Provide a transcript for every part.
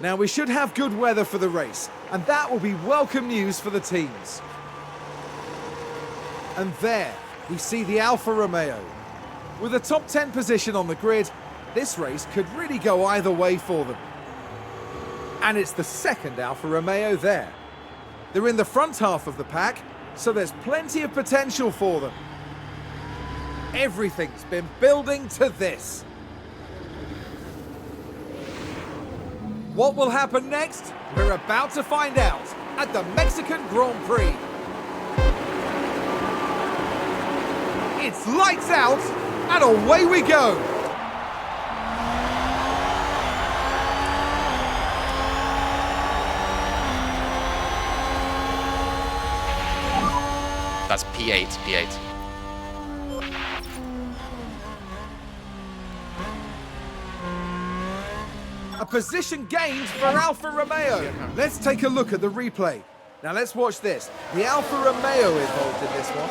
Now we should have good weather for the race, and that will be welcome news for the teams. And there, we see the Alfa Romeo. With a top 10 position on the grid, this race could really go either way for them. And it's the second Alfa Romeo there. They're in the front half of the pack, so there's plenty of potential for them. Everything's been building to this. What will happen next? We're about to find out at the Mexican Grand Prix. It's lights out, and away we go. That's P8. A position gained for Alfa Romeo. Let's take a look at the replay. Now let's watch this. The Alfa Romeo involved in this one.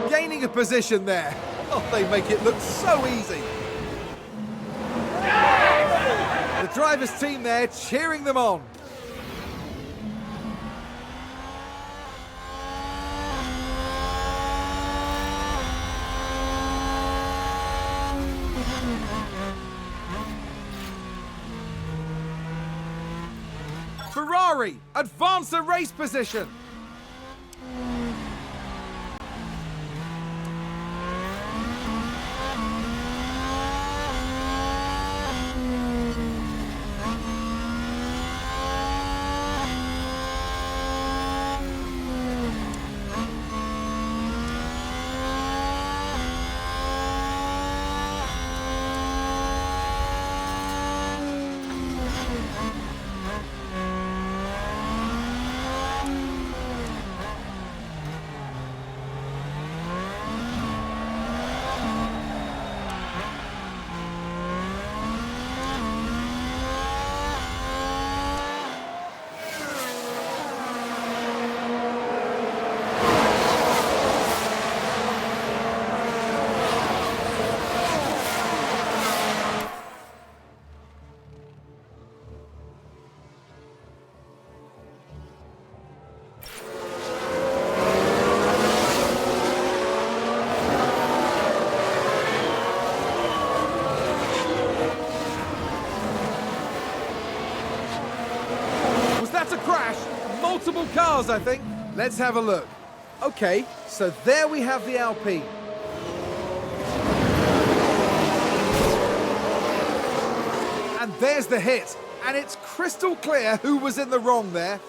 Gaining a position there. Oh, they make it look so easy. The driver's team there cheering them on. Ferrari advance the race position. Multiple cars, I think. Let's have a look. Okay, so there we have the Alpine. And there's the hit. And it's crystal clear who was in the wrong there.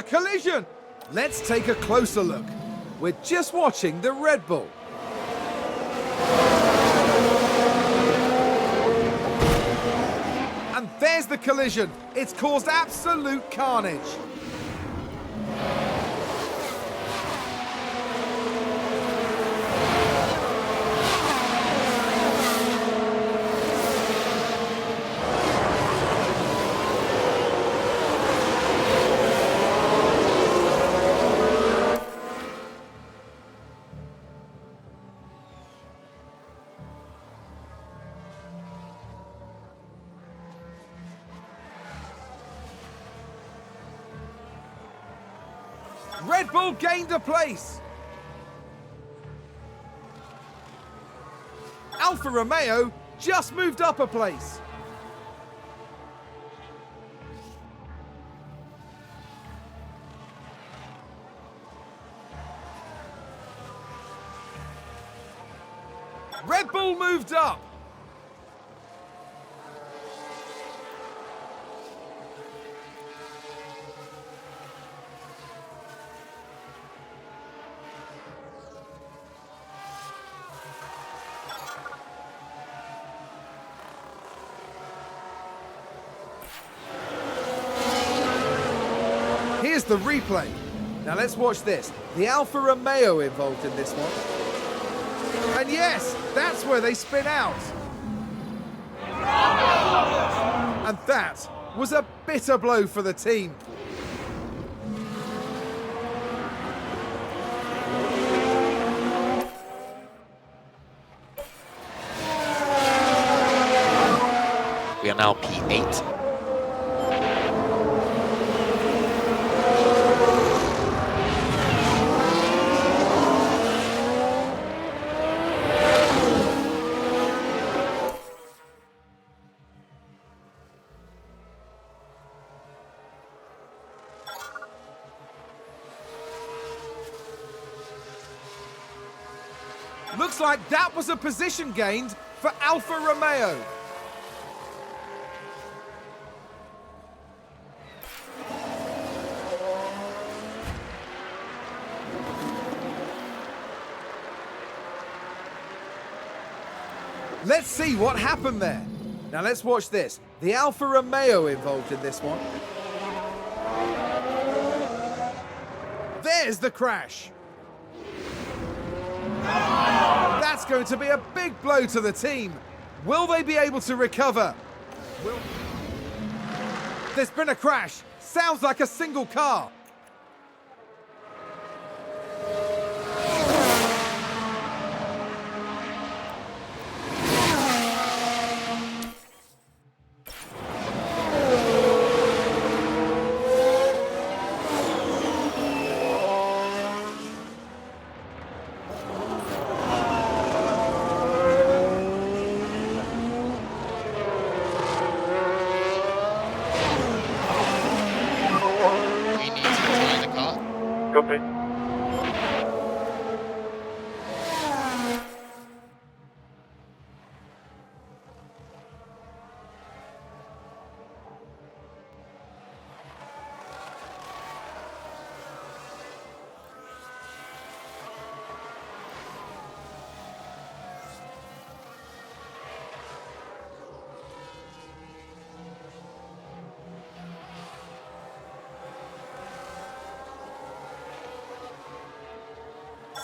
Collision. Let's take a closer look. We're just watching the Red Bull. And there's the collision. It's caused absolute carnage. Red Bull gained a place. Alfa Romeo just moved up a place. Red Bull moved up. Here's the replay. Now let's watch this. The Alfa Romeo involved in this one. And yes, that's where they spin out. And that was a bitter blow for the team. We are now P8. Looks like that was a position gained for Alfa Romeo. Let's see what happened there. Now let's watch this. The Alfa Romeo involved in this one. There's the crash. That's going to be a big blow to the team. Will they be able to recover? There's been a crash. Sounds like a single car. Copy.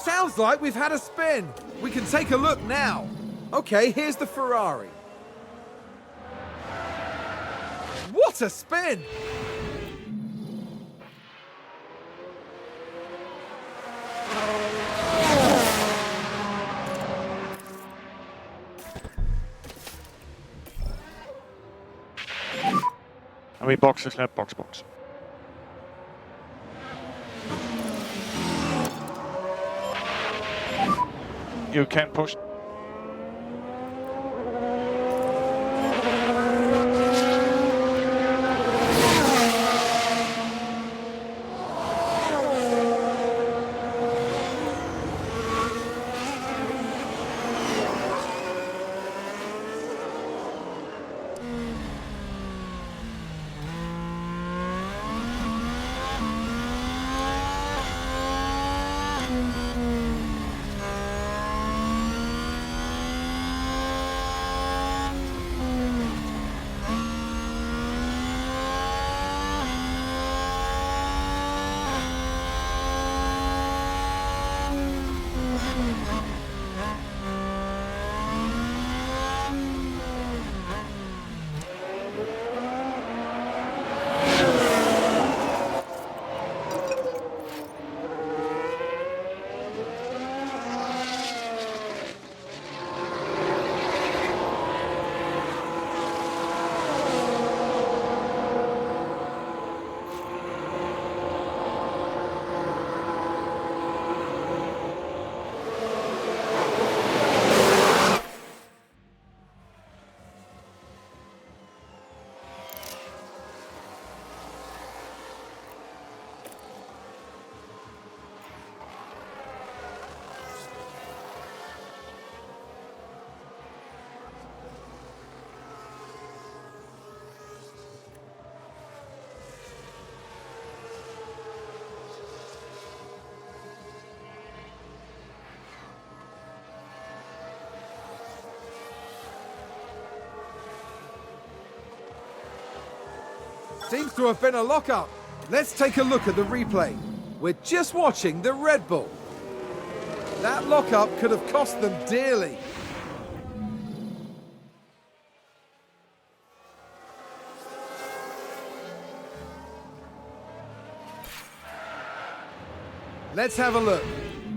Sounds like we've had a spin. We can take a look now. Okay, here's the Ferrari. What a spin! And we box this lap, box. You can push. Seems to have been a lockup. Let's take a look at the replay. We're just watching the Red Bull. That lockup could have cost them dearly. Let's have a look.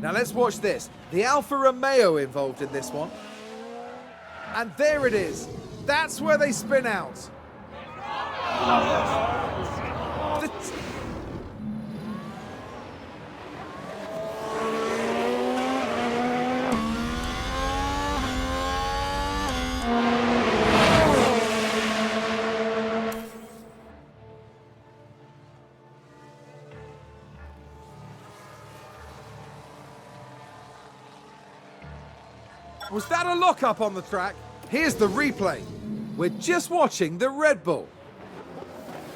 Now let's watch this. The Alfa Romeo involved in this one. And there it is. That's where they spin out. The Was that a lockup on the track? Here's the replay. We're just watching the Red Bull.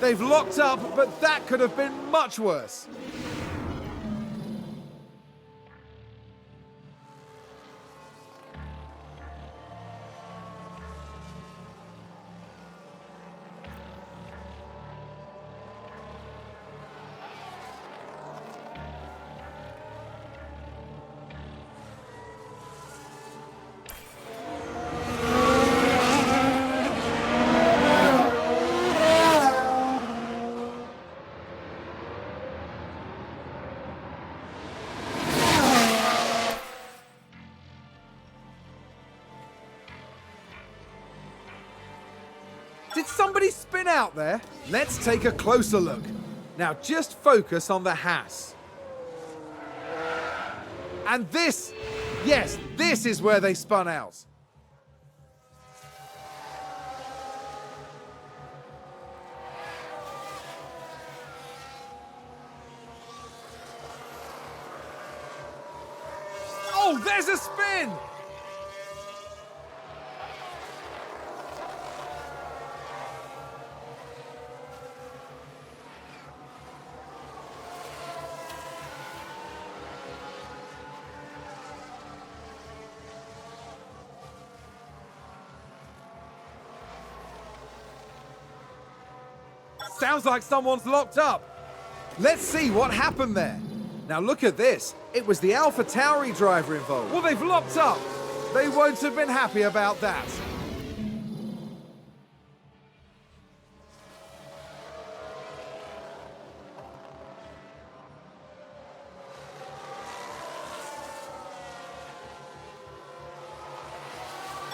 They've locked up, but that could have been much worse. Did somebody spin out there? Let's take a closer look. Now just focus on the Haas. And this, yes, this is where they spun out. Oh, there's a spin! Sounds like someone's locked up. Let's see what happened there. Now look at this. It was the Alpha Tauri driver involved. Well, they've locked up. They won't have been happy about that.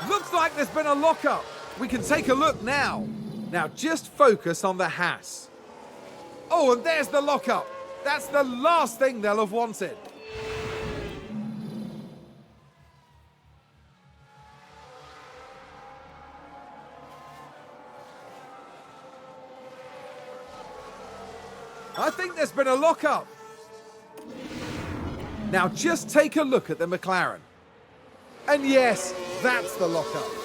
Looks like there's been a lockup. We can take a look now. Now just focus on the Haas. Oh, and there's the lockup. That's the last thing they'll have wanted. I think there's been a lockup. Now just take a look at the McLaren. And yes, that's the lockup.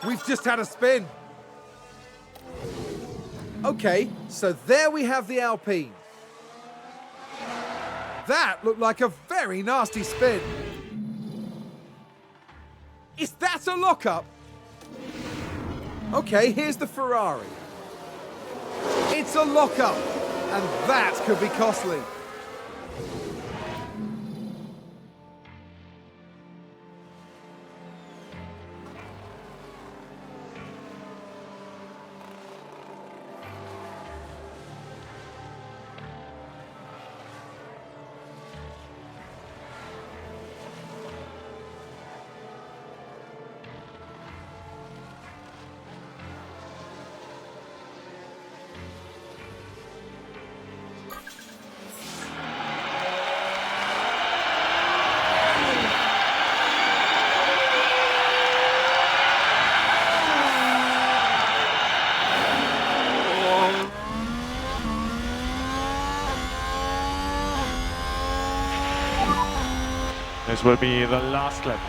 We've just had a spin. Okay, so there we have the Alpine. That looked like a very nasty spin. Is that a lockup? Okay, here's the Ferrari. It's a lockup, and that could be costly. This will be the last lap.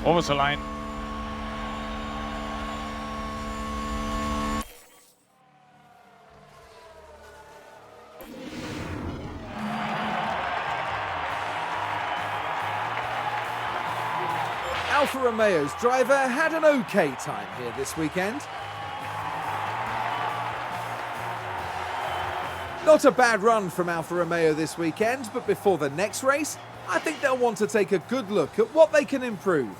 Over the line. Alfa Romeo's driver had an okay time here this weekend. Not a bad run from Alfa Romeo this weekend, but before the next race, I think they'll want to take a good look at what they can improve.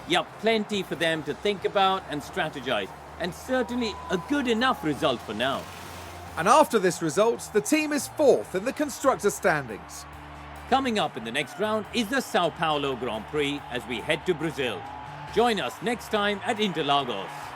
Yep, plenty for them to think about and strategize, and certainly a good enough result for now. And after this result, the team is fourth in the constructor standings. Coming up in the next round is the Sao Paulo Grand Prix as we head to Brazil. Join us next time at Interlagos.